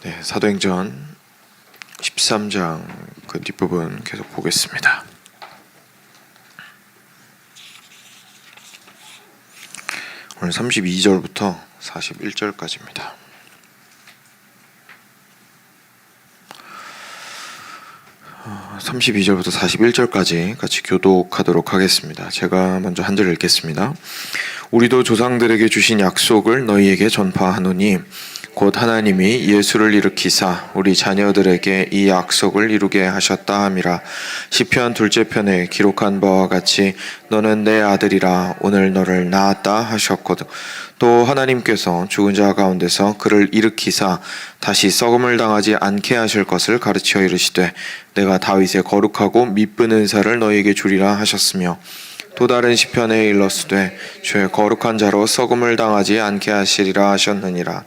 네, 사도행전 13장 그 뒷부분 계속 보겠습니다. 오늘 32절부터 41절까지입니다. 어, 32절부터 41절까지 같이 교독하도록 하겠습니다. 제가 먼저 한 절 읽겠습니다. 우리도 조상들에게 주신 약속을 너희에게 전파하노니 곧 하나님이 예수를 일으키사 우리 자녀들에게 이 약속을 이루게 하셨다 함이라. 시편 둘째 편에 기록한 바와 같이 너는 내 아들이라 오늘 너를 낳았다 하셨거든. 또 하나님께서 죽은 자 가운데서 그를 일으키사 다시 썩음을 당하지 않게 하실 것을 가르쳐 이르시되 내가 다윗의 거룩하고 미쁜 은사를 너희에게 주리라 하셨으며 또 다른 시편에 일렀으되 주의 거룩한 자로 썩음을 당하지 않게 하시리라 하셨느니라.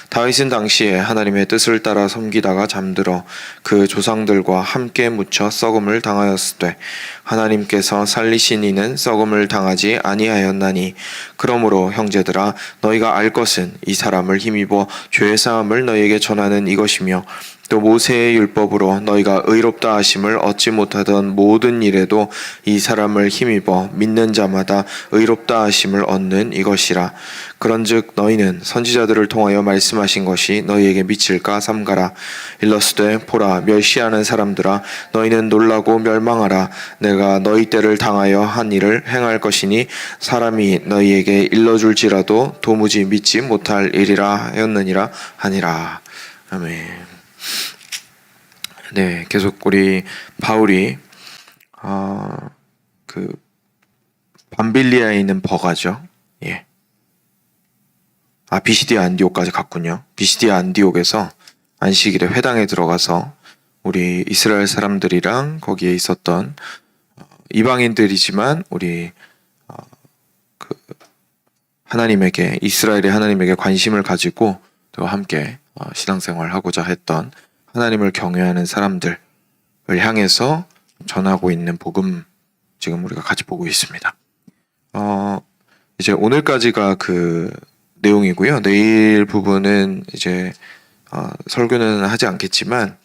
다윗은 당시에 하나님의 뜻을 따라 섬기다가 잠들어 그 조상들과 함께 묻혀 썩음을 당하였으되 하나님께서 살리신 이는 썩음을 당하지 아니하였나니 그러므로 형제들아 너희가 알 것은 이 사람을 힘입어 죄 사함을 너희에게 전하는 이것이며 또 모세의 율법으로 너희가 의롭다 하심을 얻지 못하던 모든 일에도 이 사람을 힘입어 믿는 자마다 의롭다 하심을 얻는 이것이라. 그런즉 너희는 선지자들을 통하여 말씀하신 것이 너희에게 미칠까 삼가라. 일러스되 보라 멸시하는 사람들아 너희는 놀라고 멸망하라. 내가 너희 때를 당하여 한 일을 행할 것이니 사람이 너희에게 일러줄지라도 도무지 믿지 못할 일이라 하였느니라 하니라. 아멘. 네, 계속 우리 바울이 그 밤빌리아에 있는 버가죠. 예. 비시디아 안디옥까지 갔군요. 비시디아 안디옥에서 안식일에 회당에 들어가서 우리 이스라엘 사람들이랑 거기에 있었던 이방인들이지만 우리 그 하나님에게 이스라엘의 하나님에게 관심을 가지고 또 함께 신앙생활을 하고자 했던 하나님을 경외하는 사람들을 향해서 전하고 있는 복음 지금 우리가 같이 보고 있습니다. 이제 오늘까지가 그 내용이고요. 내일 부분은 이제 설교는 하지 않겠지만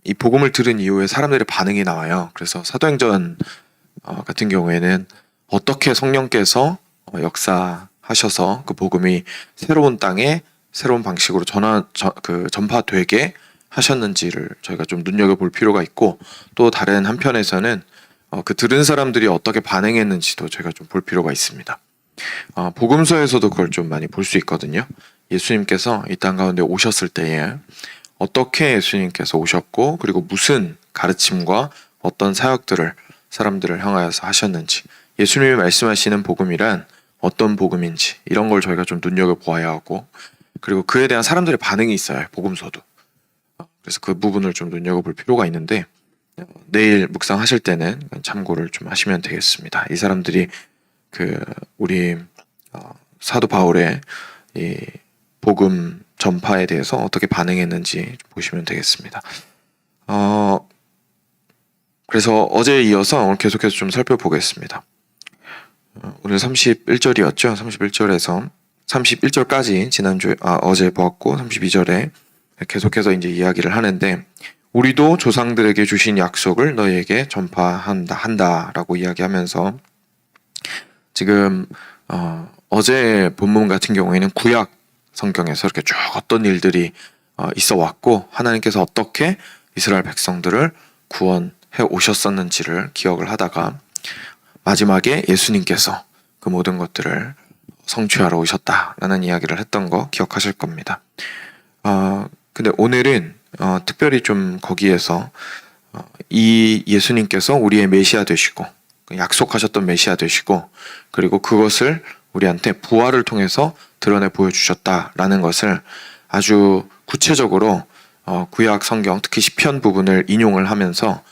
이 복음을 들은 이후에 사람들의 반응이 나와요. 그래서 사도행전 같은 경우에는 어떻게 성령께서 역사하셔서 그 복음이 새로운 땅에 새로운 방식으로 전파되게 하셨는지를 저희가 좀 눈여겨볼 필요가 있고 또 다른 한편에서는 그 들은 사람들이 어떻게 반응했는지도 저희가 좀 볼 필요가 있습니다. 복음서에서도 그걸 좀 많이 볼 수 있거든요. 예수님께서 이 땅 가운데 오셨을 때에 어떻게 예수님께서 오셨고 그리고 무슨 가르침과 어떤 사역들을 사람들을 향하여서 하셨는지 예수님이 말씀하시는 복음이란 어떤 복음인지 이런 걸 저희가 좀 눈여겨보아야 하고 그리고 그에 대한 사람들의 반응이 있어요. 복음서도. 그래서 그 부분을 좀 눈여겨볼 필요가 있는데 내일 묵상하실 때는 참고를 좀 하시면 되겠습니다. 이 사람들이 그 우리 사도 바울의 이 복음 전파에 대해서 어떻게 반응했는지 보시면 되겠습니다. 그래서 어제에 이어서 오늘 계속해서 좀 살펴보겠습니다. 오늘 31절이었죠. 31절에서 31절까지 지난주에 어제 보았고 32절에 계속해서 이제 이야기를 하는데 우리도 조상들에게 주신 약속을 너희에게 전파한다라고 이야기하면서 지금 어제 본문 같은 경우에는 구약 성경에서 이렇게 쭉 어떤 일들이 있어 왔고 하나님께서 어떻게 이스라엘 백성들을 구원해 오셨었는지를 기억을 하다가 마지막에 예수님께서 그 모든 것들을 성취하러 오셨다라는 이야기를 했던 거 기억하실 겁니다. 근데 오늘은 특별히 좀 거기에서 이 예수님께서 우리의 메시아 되시고 약속하셨던 메시아 되시고 그리고 그것을 우리한테 부활을 통해서 드러내 보여주셨다라는 것을 아주 구체적으로 구약 성경 특히 시편 부분을 인용을 하면서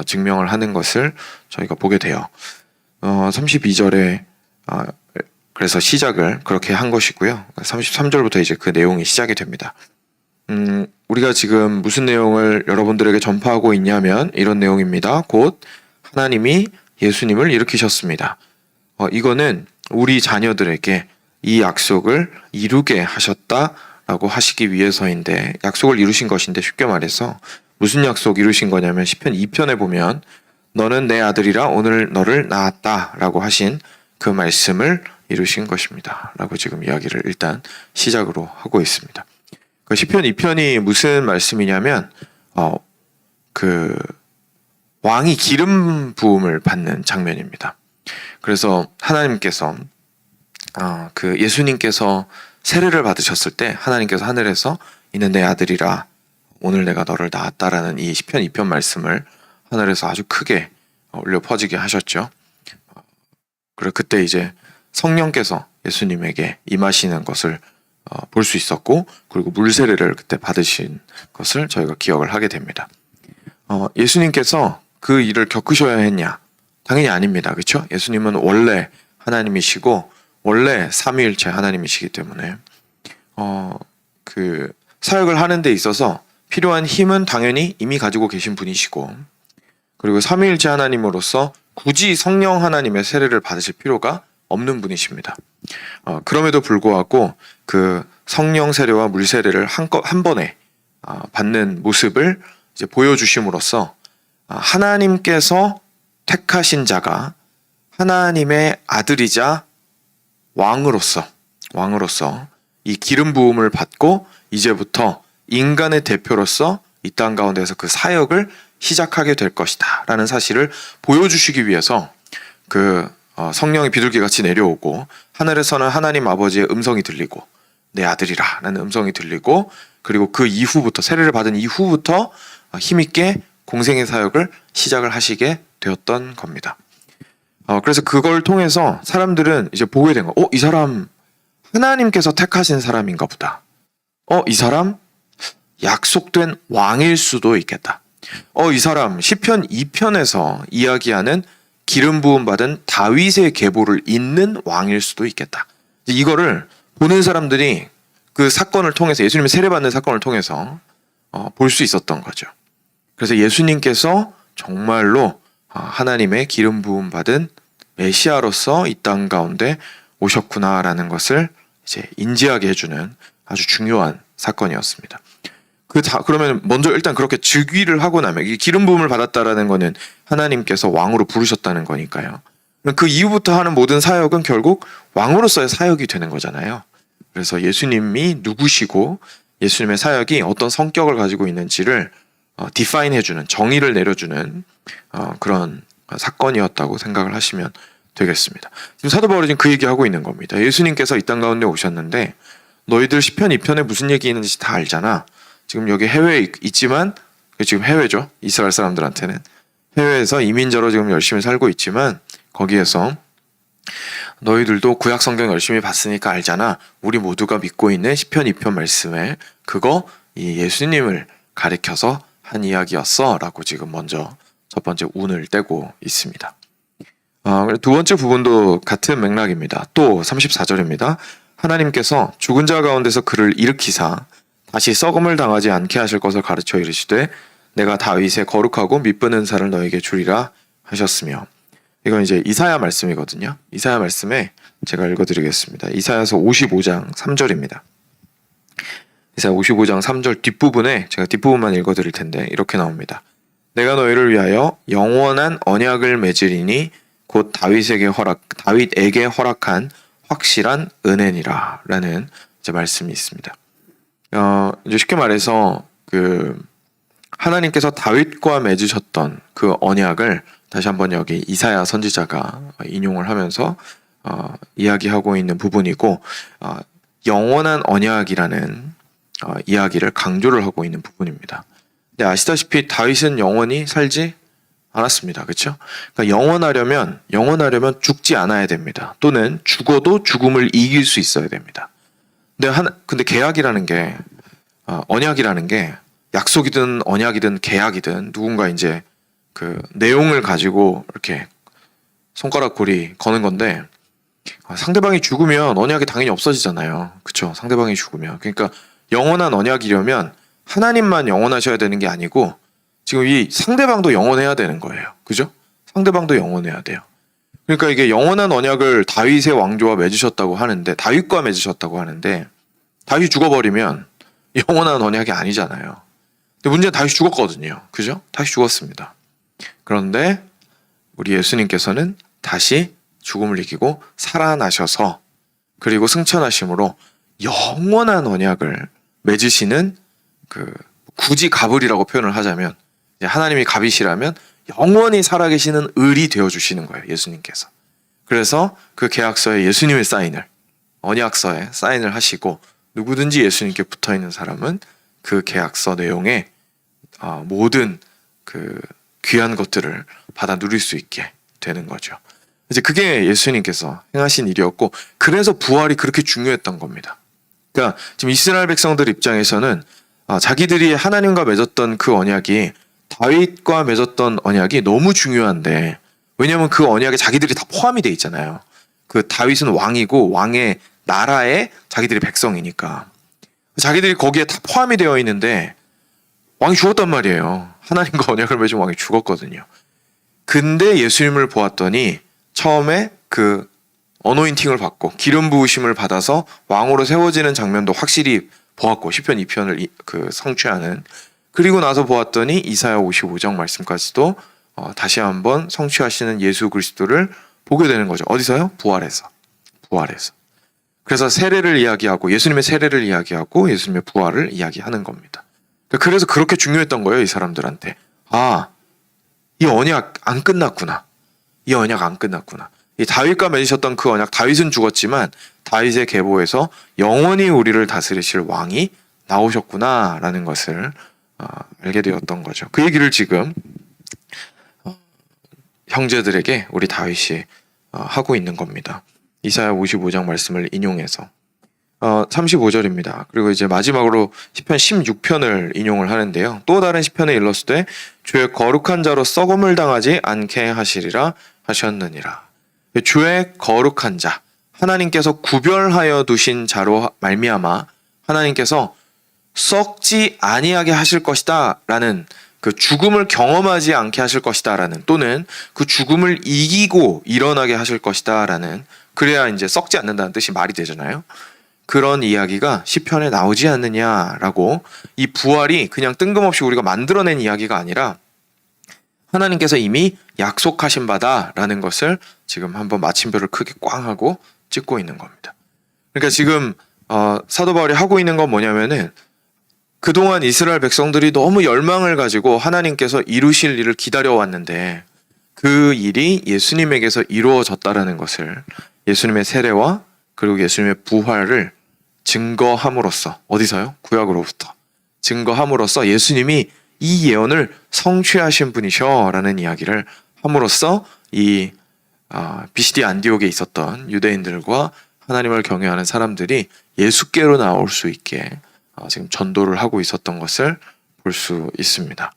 증명을 하는 것을 저희가 보게 돼요. 32절에 그래서 시작을 그렇게 한 것이고요. 33절부터 이제 그 내용이 시작이 됩니다. 우리가 지금 무슨 내용을 여러분들에게 전파하고 있냐면 이런 내용입니다. 곧 하나님이 예수님을 일으키셨습니다. 이거는 우리 자녀들에게 이 약속을 이루게 하셨다 라고 하시기 위해서인데, 약속을 이루신 것인데, 쉽게 말해서 무슨 약속 이루신 거냐면 시편 2편에 보면 너는 내 아들이라 오늘 너를 낳았다 라고 하신 그 말씀을 이루신 것입니다 라고 지금 이야기를 일단 시작으로 하고 있습니다. 그 시편 2편이 무슨 말씀이냐면 그 왕이 기름 부음을 받는 장면입니다. 그래서 하나님께서 그 예수님께서 세례를 받으셨을 때 하나님께서 하늘에서 이는 내 아들이라 오늘 내가 너를 낳았다라는 이 시편 2편 말씀을 하늘에서 아주 크게 울려 퍼지게 하셨죠. 그리고 그때 이제 성령께서 예수님에게 임하시는 것을 볼 수 있었고, 그리고 물 세례를 그때 받으신 것을 저희가 기억을 하게 됩니다. 예수님께서 그 일을 겪으셔야 했냐? 당연히 아닙니다. 그렇죠? 예수님은 원래 하나님이시고 원래 삼위일체 하나님이시기 때문에 그 사역을 하는 데 있어서 필요한 힘은 당연히 이미 가지고 계신 분이시고, 그리고 삼위일체 하나님으로서 굳이 성령 하나님의 세례를 받으실 필요가 없는 분이십니다. 그럼에도 불구하고 그 성령 세례와 물 세례를 한 번에 받는 모습을 이제 보여주심으로써 하나님께서 택하신 자가 하나님의 아들이자 왕으로서 이 기름 부음을 받고 이제부터 인간의 대표로서 이 땅 가운데서 그 사역을 시작하게 될 것이다 라는 사실을 보여주시기 위해서 그 성령이 비둘기같이 내려오고 하늘에서는 하나님 아버지의 음성이 들리고 내 아들이라 라는 음성이 들리고, 그리고 그 이후부터 세례를 받은 이후부터 힘있게 공생의 사역을 시작을 하시게 되었던 겁니다. 그래서 그걸 통해서 사람들은 이제 보게 된 거. 이 사람 하나님께서 택하신 사람인가 보다. 이 사람 약속된 왕일 수도 있겠다. 이 사람 시편 2편에서 이야기하는 기름 부음 받은 다윗의 계보를 잇는 왕일 수도 있겠다. 이거를 보는 사람들이 그 사건을 통해서, 예수님의 세례받는 사건을 통해서 볼 수 있었던 거죠. 그래서 예수님께서 정말로 하나님의 기름 부음 받은 메시아로서 이 땅 가운데 오셨구나라는 것을 이제 인지하게 해주는 아주 중요한 사건이었습니다. 그러면 먼저 일단 그렇게 즉위를 하고 나면, 이 기름 부음을 받았다라는 거는 하나님께서 왕으로 부르셨다는 거니까요. 그 이후부터 하는 모든 사역은 결국 왕으로서의 사역이 되는 거잖아요. 그래서 예수님이 누구시고 예수님의 사역이 어떤 성격을 가지고 있는지를 디파인 해주는, 정의를 내려주는 그런 사건이었다고 생각을 하시면 되겠습니다. 지금 사도 바울이 지금 그 얘기하고 있는 겁니다. 예수님께서 이 땅 가운데 오셨는데 너희들 시편 2편에 무슨 얘기 있는지 다 알잖아. 지금 여기 해외에 있지만, 지금 해외죠. 이스라엘 사람들한테는 해외에서 이민자로 지금 열심히 살고 있지만 거기에서 너희들도 구약 성경 열심히 봤으니까 알잖아. 우리 모두가 믿고 있는 시편 2편 말씀에 그거 이 예수님을 가리켜서 한 이야기였어 라고 지금 먼저 첫 번째 운을 떼고 있습니다. 두 번째 부분도 같은 맥락입니다. 또 34절입니다. 하나님께서 죽은 자 가운데서 그를 일으키사 다시 썩음을 당하지 않게 하실 것을 가르쳐 이르시되 내가 다윗의 거룩하고 믿는 은사를 너에게 주리라 하셨으며, 이건 이제 이사야 말씀이거든요. 이사야 말씀에 제가 읽어드리겠습니다. 이사야서 55장 3절입니다. 이사야 55장 3절 뒷부분에 제가 뒷부분만 읽어드릴 텐데 이렇게 나옵니다. 내가 너희를 위하여 영원한 언약을 맺으리니 곧 다윗에게 허락한 확실한 은혜니라 라는 이제 말씀이 있습니다. 이제 쉽게 말해서 그 하나님께서 다윗과 맺으셨던 그 언약을 다시 한번 여기 이사야 선지자가 인용을 하면서 이야기하고 있는 부분이고, 영원한 언약이라는 이야기를 강조를 하고 있는 부분입니다. 근데 아시다시피 다윗은 영원히 살지 않았습니다. 그렇죠? 그러니까 영원하려면 죽지 않아야 됩니다. 또는 죽어도 죽음을 이길 수 있어야 됩니다. 근데 계약이라는 게 언약이라는 게 약속이든 언약이든 계약이든 누군가 이제 그 내용을 가지고 이렇게 손가락 고리 거는 건데, 상대방이 죽으면 언약이 당연히 없어지잖아요. 그렇죠? 상대방이 죽으면. 그러니까 영원한 언약이려면 하나님만 영원하셔야 되는 게 아니고 지금 이 상대방도 영원해야 되는 거예요. 그죠? 상대방도 영원해야 돼요. 그러니까 이게 영원한 언약을 다윗의 왕조와 맺으셨다고 하는데, 다윗과 맺으셨다고 하는데, 다윗이 죽어버리면 영원한 언약이 아니잖아요. 근데 문제는 다윗이 죽었거든요. 그죠? 다윗이 죽었습니다. 그런데 우리 예수님께서는 다시 죽음을 이기고 살아나셔서 그리고 승천하심으로 영원한 언약을 맺으시는 굳이 갑을이라고 표현을 하자면 하나님이 갑이시라면 영원히 살아계시는 을이 되어주시는 거예요. 예수님께서. 그래서 그 계약서에 예수님의 사인을 언약서에 사인을 하시고 누구든지 예수님께 붙어있는 사람은 그 계약서 내용에 모든 그 귀한 것들을 받아 누릴 수 있게 되는 거죠. 이제 그게 예수님께서 행하신 일이었고 그래서 부활이 그렇게 중요했던 겁니다. 그러니까 지금 이스라엘 백성들 입장에서는 자기들이 하나님과 맺었던 그 언약이 다윗과 맺었던 언약이 너무 중요한데 왜냐하면 그 언약에 자기들이 다 포함이 돼 있잖아요. 그 다윗은 왕이고 왕의 나라에 자기들이 백성이니까 자기들이 거기에 다 포함이 되어 있는데 왕이 죽었단 말이에요. 하나님과 언약을 맺은 왕이 죽었거든요. 근데 예수님을 보았더니 처음에 그 어노인팅을 받고 기름 부으심을 받아서 왕으로 세워지는 장면도 확실히 보았고 시편 2편을 성취하는 그리고 나서 보았더니 이사야 55장 말씀까지도 다시 한번 성취하시는 예수 그리스도를 보게 되는 거죠. 어디서요? 부활에서. 그래서 세례를 이야기하고 예수님의 세례를 이야기하고 예수님의 부활을 이야기하는 겁니다. 그래서 그렇게 중요했던 거예요. 이 사람들한테. 이 언약 안 끝났구나. 이 다윗과 맺으셨던 그 언약, 다윗은 죽었지만 다윗의 계보에서 영원히 우리를 다스리실 왕이 나오셨구나라는 것을 알게 되었던 거죠. 그 얘기를 지금 형제들에게 우리 다윗이 하고 있는 겁니다. 이사야 55장 말씀을 인용해서 35절입니다. 그리고 이제 마지막으로 시편 16편을 인용을 하는데요. 또 다른 시편에 일렀으되 주의 거룩한 자로 썩음을 당하지 않게 하시리라 하셨느니라. 주의 거룩한 자, 하나님께서 구별하여 두신 자로 말미암아 하나님께서 썩지 아니하게 하실 것이다 라는 그 죽음을 경험하지 않게 하실 것이다 라는 또는 그 죽음을 이기고 일어나게 하실 것이다 라는 그래야 이제 썩지 않는다는 뜻이 말이 되잖아요. 그런 이야기가 시편에 나오지 않느냐라고 이 부활이 그냥 뜬금없이 우리가 만들어낸 이야기가 아니라 하나님께서 이미 약속하신 바다라는 것을 지금 한번 마침표를 크게 꽝 하고 찍고 있는 겁니다. 그러니까 지금 사도 바울이 하고 있는 건 뭐냐면은 그동안 이스라엘 백성들이 너무 열망을 가지고 하나님께서 이루실 일을 기다려왔는데 그 일이 예수님에게서 이루어졌다라는 것을 예수님의 세례와 그리고 예수님의 부활을 증거함으로써 어디서요? 구약으로부터 증거함으로써 예수님이 이 예언을 성취하신 분이셔라는 이야기를 함으로써 이 비시디 안디옥에 있었던 유대인들과 하나님을 경외하는 사람들이 예수께로 나올 수 있게 지금 전도를 하고 있었던 것을 볼 수 있습니다.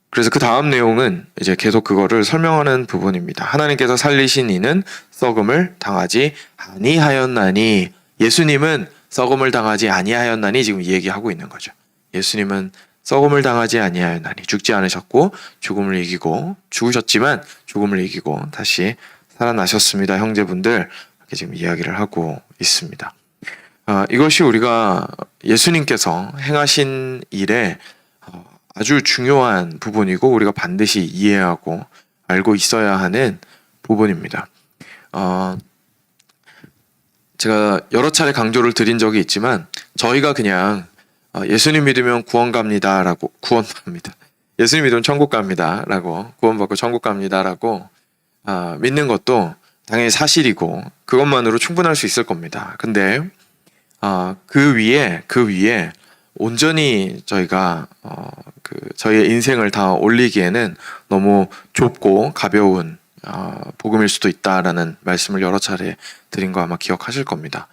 그래서 그 다음 내용은 이제 계속 그거를 설명하는 부분입니다. 하나님께서 살리신 이는 썩음을 당하지 아니하였나니 예수님은 썩음을 당하지 아니하였나니 지금 이 얘기하고 있는 거죠. 예수님은 썩음을 당하지 아니하였나니 죽지 않으셨고 죽음을 이기고 죽으셨지만 죽음을 이기고 다시 살아나셨습니다. 형제분들 이렇게 지금 이야기를 하고 있습니다. 이것이 우리가 예수님께서 행하신 일에 아주 중요한 부분이고 우리가 반드시 이해하고 알고 있어야 하는 부분입니다. 제가 여러 차례 강조를 드린 적이 있지만 저희가 그냥 예수님 믿으면 구원 갑니다라고 예수님 믿으면 천국 갑니다라고 구원받고 천국 갑니다라고 믿는 것도 당연히 사실이고 그것만으로 충분할 수 있을 겁니다. 근데 그 위에 온전히 저희가 저희의 인생을 다 올리기에는 너무 좁고 가벼운 복음일 수도 있다라는 말씀을 여러 차례 드린 거 아마 기억하실 겁니다.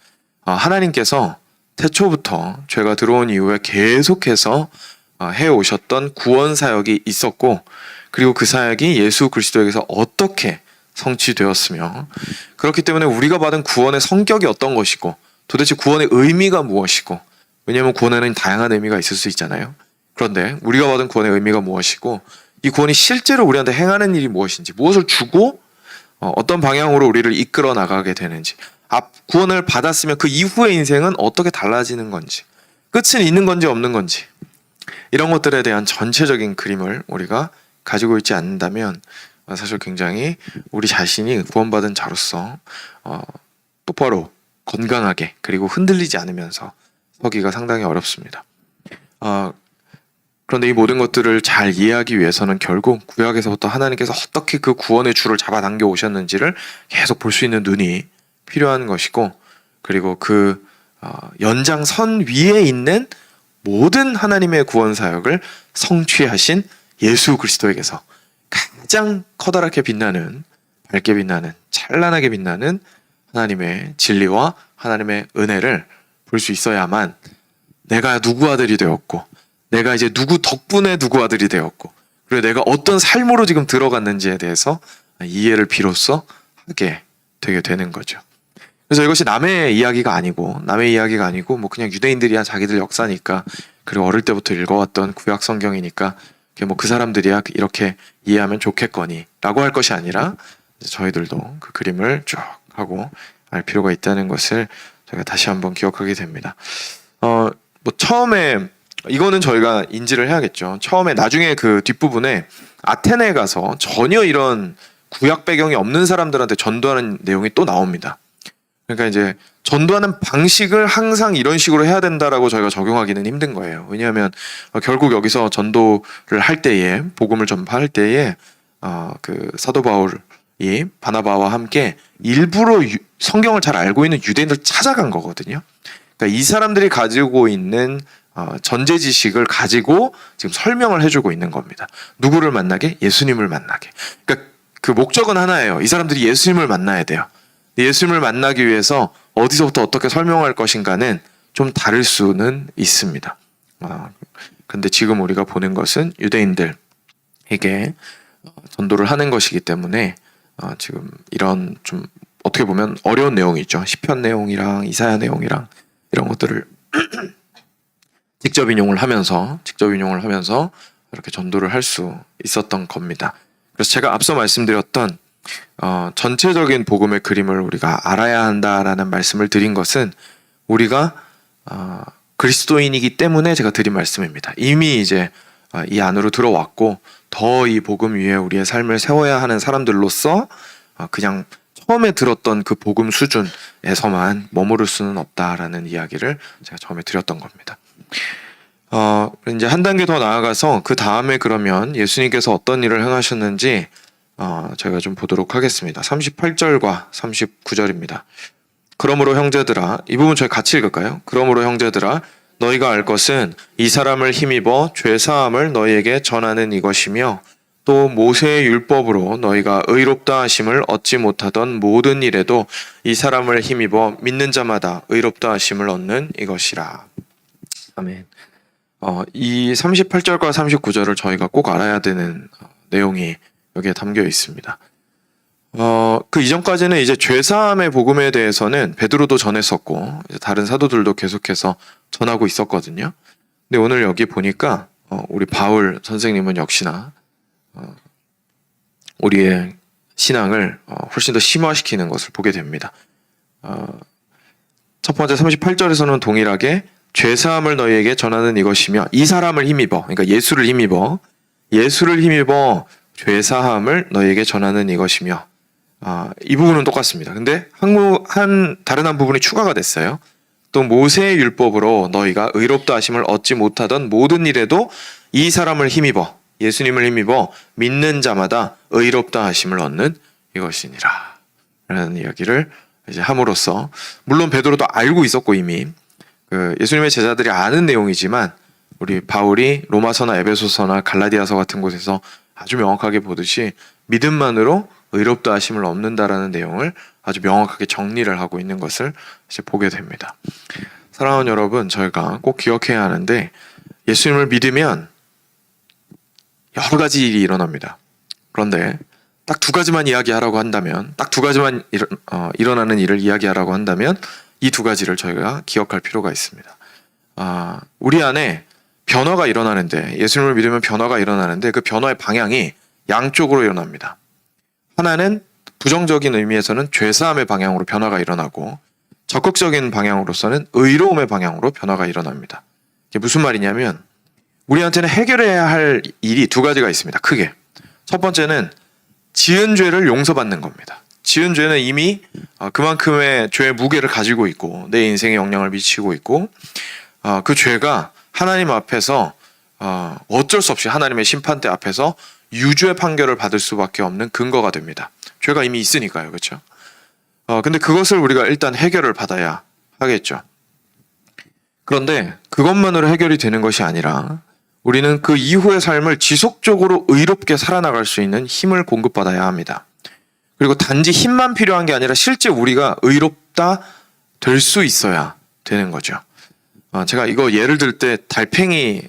하나님께서 태초부터 죄가 들어온 이후에 계속해서 해오셨던 구원 사역이 있었고 그리고 그 사역이 예수 그리스도에게서 어떻게 성취되었으며 그렇기 때문에 우리가 받은 구원의 성격이 어떤 것이고 도대체 구원의 의미가 무엇이고 왜냐하면 구원에는 다양한 의미가 있을 수 있잖아요. 그런데 우리가 받은 구원의 의미가 무엇이고 이 구원이 실제로 우리한테 행하는 일이 무엇인지 무엇을 주고 어떤 방향으로 우리를 이끌어 나가게 되는지 구원을 받았으면 그 이후의 인생은 어떻게 달라지는 건지, 끝은 있는 건지 없는 건지, 이런 것들에 대한 전체적인 그림을 우리가 가지고 있지 않는다면 사실 굉장히 우리 자신이 구원받은 자로서 똑바로 건강하게 그리고 흔들리지 않으면서 서기가 상당히 어렵습니다. 그런데 이 모든 것들을 잘 이해하기 위해서는 결국 구약에서부터 하나님께서 어떻게 그 구원의 줄을 잡아당겨 오셨는지를 계속 볼 수 있는 눈이 필요한 것이고, 그리고 그 연장선 위에 있는 모든 하나님의 구원 사역을 성취하신 예수 그리스도에게서 가장 커다랗게 빛나는, 밝게 빛나는, 찬란하게 빛나는 하나님의 진리와 하나님의 은혜를 볼 수 있어야만 내가 누구 아들이 되었고, 내가 이제 누구 덕분에 누구 아들이 되었고, 그리고 내가 어떤 삶으로 지금 들어갔는지에 대해서 이해를 비로소 하게 되게 되는 거죠. 그래서 이것이 남의 이야기가 아니고 뭐 그냥 유대인들이야 자기들 역사니까, 그리고 어릴 때부터 읽어왔던 구약 성경이니까 뭐 그 사람들이야 이렇게 이해하면 좋겠거니 라고 할 것이 아니라, 저희들도 그 그림을 쭉 하고 알 필요가 있다는 것을 제가 다시 한번 기억하게 됩니다. 뭐 처음에 이거는 저희가 인지를 해야겠죠. 처음에 나중에 그 뒷부분에 아테네에 가서 전혀 이런 구약 배경이 없는 사람들한테 전도하는 내용이 또 나옵니다. 그러니까 이제 전도하는 방식을 항상 이런 식으로 해야 된다라고 저희가 적용하기는 힘든 거예요. 왜냐하면 결국 여기서 전도를 할 때에, 복음을 전파할 때에 그 사도 바울이 바나바와 함께 일부러 성경을 잘 알고 있는 유대인들 찾아간 거거든요. 그러니까 이 사람들이 가지고 있는 전제 지식을 가지고 지금 설명을 해주고 있는 겁니다. 누구를 만나게? 예수님을 만나게. 그러니까 그 목적은 하나예요. 이 사람들이 예수님을 만나야 돼요. 예수님을 만나기 위해서 어디서부터 어떻게 설명할 것인가는 좀 다를 수는 있습니다. 근데 지금 우리가 보는 것은 유대인들에게 전도를 하는 것이기 때문에 지금 이런 좀 어떻게 보면 어려운 내용이 있죠. 시편 내용이랑 이사야 내용이랑 이런 것들을 직접 인용을 하면서 이렇게 전도를 할 수 있었던 겁니다. 그래서 제가 앞서 말씀드렸던 전체적인 복음의 그림을 우리가 알아야 한다라는 말씀을 드린 것은 우리가 그리스도인이기 때문에 제가 드린 말씀입니다. 이미 이제 이 안으로 들어왔고 더 이 복음 위에 우리의 삶을 세워야 하는 사람들로서 그냥 처음에 들었던 그 복음 수준에서만 머무를 수는 없다라는 이야기를 제가 처음에 드렸던 겁니다. 이제 한 단계 더 나아가서 그 다음에 그러면 예수님께서 어떤 일을 행하셨는지 제가 좀 보도록 하겠습니다. 38절과 39절입니다. 그러므로 형제들아, 이 부분 저희 같이 읽을까요? 그러므로 형제들아, 너희가 알 것은 이 사람을 힘입어 죄사함을 너희에게 전하는 이것이며, 또 모세의 율법으로 너희가 의롭다 하심을 얻지 못하던 모든 일에도 이 사람을 힘입어 믿는 자마다 의롭다 하심을 얻는 이것이라. 아멘. 이 38절과 39절을 저희가 꼭 알아야 되는 내용이 여기에 담겨 있습니다. 그 이전까지는 이제 죄사함의 복음에 대해서는 베드로도 전했었고 다른 사도들도 계속해서 전하고 있었거든요. 근데 오늘 여기 보니까 우리 바울 선생님은 역시나 우리의 신앙을 훨씬 더 심화시키는 것을 보게 됩니다. 첫 번째 38절에서는 동일하게 죄사함을 너희에게 전하는 이것이며, 이 사람을 힘입어, 그러니까 예수를 힘입어 죄사함을 너희에게 전하는 이것이며, 이 부분은 똑같습니다. 근데 다른 한 부분이 추가가 됐어요. 또 모세의 율법으로 너희가 의롭다 하심을 얻지 못하던 모든 일에도 이 사람을 힘입어, 예수님을 힘입어 믿는 자마다 의롭다 하심을 얻는 이것이니라 라는 이야기를 이제 함으로써, 물론 베드로도 알고 있었고 이미 그 예수님의 제자들이 아는 내용이지만 우리 바울이 로마서나 에베소서나 갈라디아서 같은 곳에서 아주 명확하게 보듯이 믿음만으로 의롭다 하심을 얻는다라는 내용을 아주 명확하게 정리를 하고 있는 것을 이제 보게 됩니다. 사랑하는 여러분, 저희가 꼭 기억해야 하는데, 예수님을 믿으면 여러 가지 일이 일어납니다. 그런데 딱 두 가지만 이야기하라고 한다면, 딱 두 가지만 일어나는 일을 이야기하라고 한다면 이 두 가지를 저희가 기억할 필요가 있습니다. 우리 안에 변화가 일어나는데, 예수님을 믿으면 변화가 일어나는데 그 변화의 방향이 양쪽으로 일어납니다. 하나는 부정적인 의미에서는 죄사함의 방향으로 변화가 일어나고 적극적인 방향으로서는 의로움의 방향으로 변화가 일어납니다. 이게 무슨 말이냐면 우리한테는 해결해야 할 일이 두 가지가 있습니다. 크게. 첫 번째는 지은 죄를 용서받는 겁니다. 지은 죄는 이미 그만큼의 죄의 무게를 가지고 있고 내 인생에 영향을 미치고 있고 그 죄가 하나님 앞에서 어쩔 수 없이 하나님의 심판대 앞에서 유죄 판결을 받을 수밖에 없는 근거가 됩니다. 죄가 이미 있으니까요. 그렇죠? 근데 그것을 우리가 일단 해결을 받아야 하겠죠. 그런데 그것만으로 해결이 되는 것이 아니라 우리는 그 이후의 삶을 지속적으로 의롭게 살아나갈 수 있는 힘을 공급받아야 합니다. 그리고 단지 힘만 필요한 게 아니라 실제 우리가 의롭다 될 수 있어야 되는 거죠. 제가 이거 예를 들 때 달팽이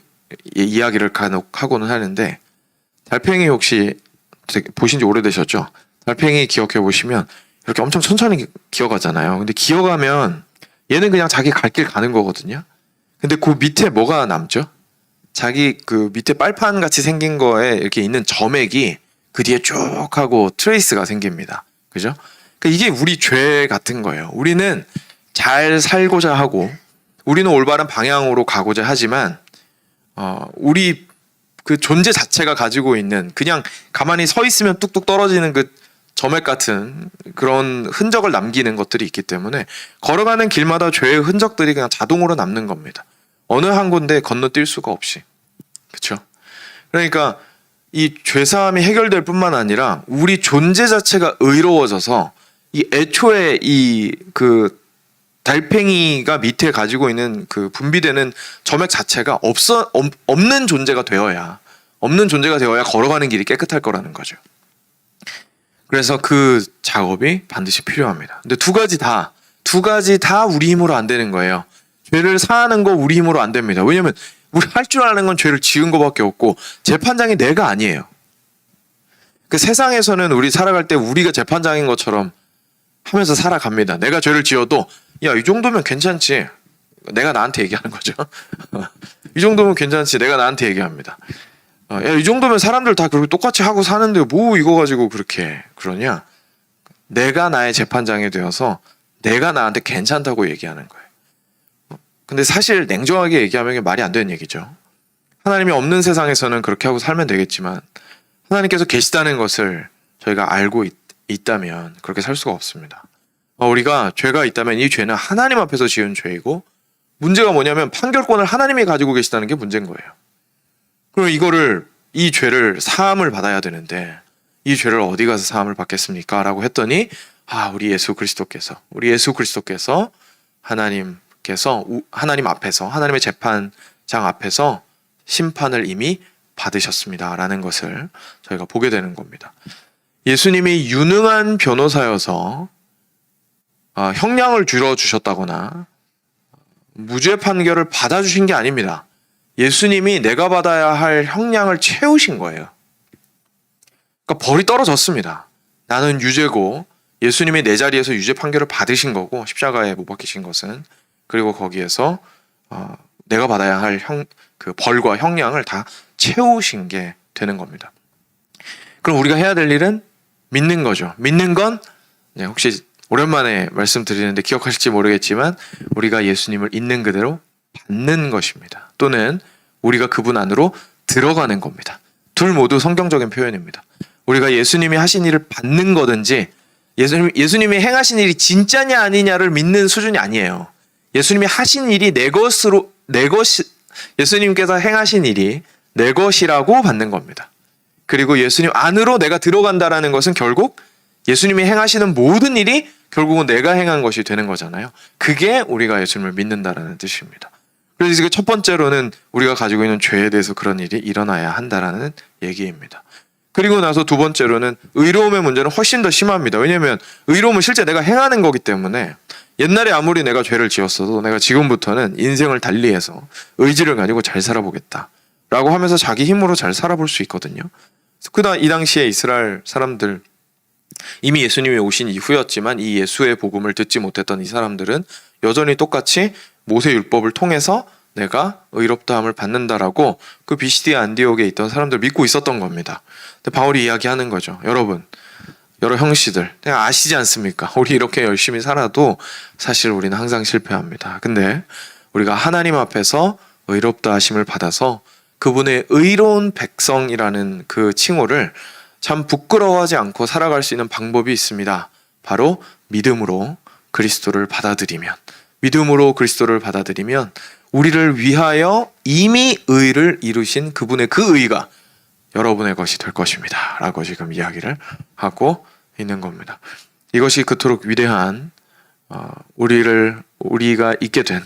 이야기를 간혹 하고는 하는데 달팽이 혹시 보신 지 오래되셨죠? 달팽이 기억해 보시면 이렇게 엄청 천천히 기어가잖아요. 근데 기어가면 얘는 그냥 자기 갈 길 가는 거거든요. 근데 그 밑에 뭐가 남죠? 자기 그 밑에 빨판 같이 생긴 거에 이렇게 있는 점액이 그 뒤에 쭉 하고 트레이스가 생깁니다. 그죠? 그러니까 이게 우리 죄 같은 거예요. 우리는 잘 살고자 하고 우리는 올바른 방향으로 가고자 하지만 우리 그 존재 자체가 가지고 있는 그냥 가만히 서 있으면 뚝뚝 떨어지는 그 점액 같은 그런 흔적을 남기는 것들이 있기 때문에 걸어가는 길마다 죄의 흔적들이 그냥 자동으로 남는 겁니다. 어느 한 군데 건너뛸 수가 없이. 그렇죠? 그러니까 이 죄사함이 해결될 뿐만 아니라 우리 존재 자체가 의로워져서 이 애초에 이 그 달팽이가 밑에 가지고 있는 그 분비되는 점액 자체가 없는 존재가 되어야 걸어가는 길이 깨끗할 거라는 거죠. 그래서 그 작업이 반드시 필요합니다. 근데 두 가지 다 우리 힘으로 안 되는 거예요. 죄를 사하는 거 우리 힘으로 안 됩니다. 왜냐면 우리 할 줄 아는 건 죄를 지은 거밖에 없고 재판장이 내가 아니에요. 그 세상에서는 우리 살아갈 때 우리가 재판장인 것처럼 하면서 살아갑니다. 내가 죄를 지어도 야, 이 정도면 괜찮지. 내가 나한테 얘기하는 거죠. 이 정도면 괜찮지. 내가 나한테 얘기합니다. 야, 이 정도면 사람들 다 그렇게 똑같이 하고 사는데 뭐 이거 가지고 그렇게 그러냐. 내가 나의 재판장이 되어서 내가 나한테 괜찮다고 얘기하는 거예요. 근데 사실 냉정하게 얘기하면 이게 말이 안 되는 얘기죠. 하나님이 없는 세상에서는 그렇게 하고 살면 되겠지만 하나님께서 계시다는 것을 저희가 알고 있다면 그렇게 살 수가 없습니다. 우리가 죄가 있다면 이 죄는 하나님 앞에서 지은 죄이고 문제가 뭐냐면 판결권을 하나님이 가지고 계시다는 게 문제인 거예요. 그럼 이 죄를 사함을 받아야 되는데 이 죄를 어디 가서 사함을 받겠습니까? 라고 했더니 우리 예수 그리스도께서 하나님 앞에서 하나님의 재판장 앞에서 심판을 이미 받으셨습니다. 라는 것을 저희가 보게 되는 겁니다. 예수님이 유능한 변호사여서 형량을 줄여주셨다거나 무죄 판결을 받아주신 게 아닙니다. 예수님이 내가 받아야 할 형량을 채우신 거예요. 그러니까 벌이 떨어졌습니다. 나는 유죄고 예수님이 내 자리에서 유죄 판결을 받으신 거고 십자가에 못 박히신 것은 그리고 거기에서 내가 받아야 할 그 벌과 형량을 다 채우신 게 되는 겁니다. 그럼 우리가 해야 될 일은 믿는 거죠. 믿는 건 혹시 오랜만에 말씀드리는데 기억하실지 모르겠지만 우리가 예수님을 있는 그대로 받는 것입니다. 또는 우리가 그분 안으로 들어가는 겁니다. 둘 모두 성경적인 표현입니다. 우리가 예수님이 하신 일을 받는 거든지 예수님이 행하신 일이 진짜냐 아니냐를 믿는 수준이 아니에요. 예수님이 하신 일이 예수님께서 행하신 일이 내 것이라고 받는 겁니다. 그리고 예수님 안으로 내가 들어간다라는 것은 결국 예수님이 행하시는 모든 일이 결국은 내가 행한 것이 되는 거잖아요. 그게 우리가 예수님을 믿는다라는 뜻입니다. 그래서 첫 번째로는 우리가 가지고 있는 죄에 대해서 그런 일이 일어나야 한다라는 얘기입니다. 그리고 나서 두 번째로는 의로움의 문제는 훨씬 더 심합니다. 왜냐하면 의로움은 실제 내가 행하는 거기 때문에 옛날에 아무리 내가 죄를 지었어도 내가 지금부터는 인생을 달리해서 의지를 가지고 잘 살아보겠다 라고 하면서 자기 힘으로 잘 살아볼 수 있거든요. 이 당시에 이스라엘 사람들 이미 예수님이 오신 이후였지만 이 예수의 복음을 듣지 못했던 이 사람들은 여전히 똑같이 모세 율법을 통해서 내가 의롭다함을 받는다라고 그 비시디아 안디옥에 있던 사람들 믿고 있었던 겁니다. 근데 바울이 이야기하는 거죠. 여러분, 여러 형씨들 그냥 아시지 않습니까? 우리 이렇게 열심히 살아도 사실 우리는 항상 실패합니다. 근데 우리가 하나님 앞에서 의롭다 하심을 받아서 그분의 의로운 백성이라는 그 칭호를 참 부끄러워하지 않고 살아갈 수 있는 방법이 있습니다. 바로 믿음으로 그리스도를 받아들이면, 믿음으로 그리스도를 받아들이면 우리를 위하여 이미 의를 이루신 그분의 그 의가 여러분의 것이 될 것입니다 라고 지금 이야기를 하고 있는 겁니다. 이것이 그토록 위대한 우리가 있게 된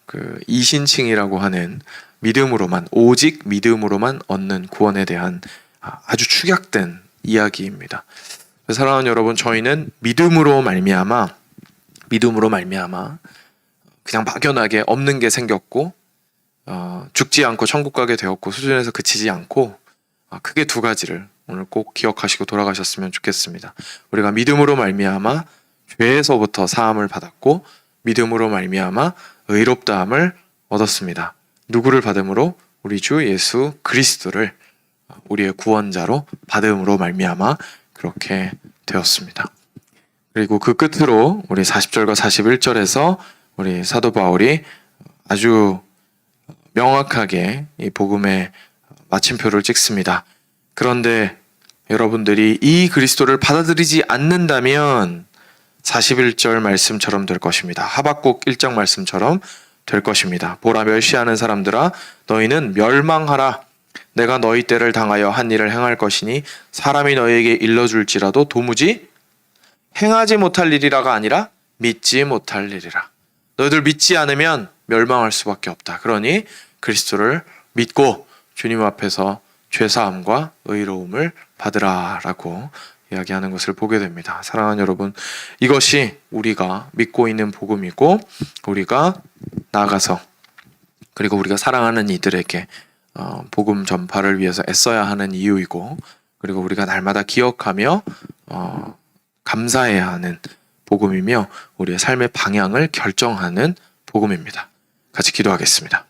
그 이신칭이라고 하는 믿음으로만, 오직 믿음으로만 얻는 구원에 대한 아주 축약된 이야기입니다. 사랑하는 여러분, 저희는 믿음으로 말미암아 그냥 막연하게 없는 게 생겼고 죽지 않고 천국 가게 되었고 수준에서 그치지 않고 크게 두 가지를 오늘 꼭 기억하시고 돌아가셨으면 좋겠습니다. 우리가 믿음으로 말미암아 죄에서부터 사함을 받았고 믿음으로 말미암아 의롭다함을 얻었습니다. 누구를 받음으로? 우리 주 예수 그리스도를 우리의 구원자로 받음으로 말미암아 그렇게 되었습니다. 그리고 그 끝으로 우리 40절과 41절에서 우리 사도 바울이 아주 명확하게 이 복음의 마침표를 찍습니다. 그런데 여러분들이 이 그리스도를 받아들이지 않는다면 41절 말씀처럼 될 것입니다. 하박국 1장 말씀처럼 될 것입니다. 보라, 멸시하는 사람들아 너희는 멸망하라. 내가 너희 때를 당하여 한 일을 행할 것이니 사람이 너희에게 일러줄지라도 도무지 행하지 못할 일이라가 아니라 믿지 못할 일이라. 너희들 믿지 않으면 멸망할 수밖에 없다. 그러니 그리스도를 믿고 주님 앞에서 죄사함과 의로움을 받으라 라고 이야기하는 것을 보게 됩니다. 사랑하는 여러분, 이것이 우리가 믿고 있는 복음이고 우리가 나아가서 그리고 우리가 사랑하는 이들에게 복음 전파를 위해서 애써야 하는 이유이고 그리고 우리가 날마다 기억하며 감사해야 하는 복음이며 우리의 삶의 방향을 결정하는 복음입니다. 같이 기도하겠습니다.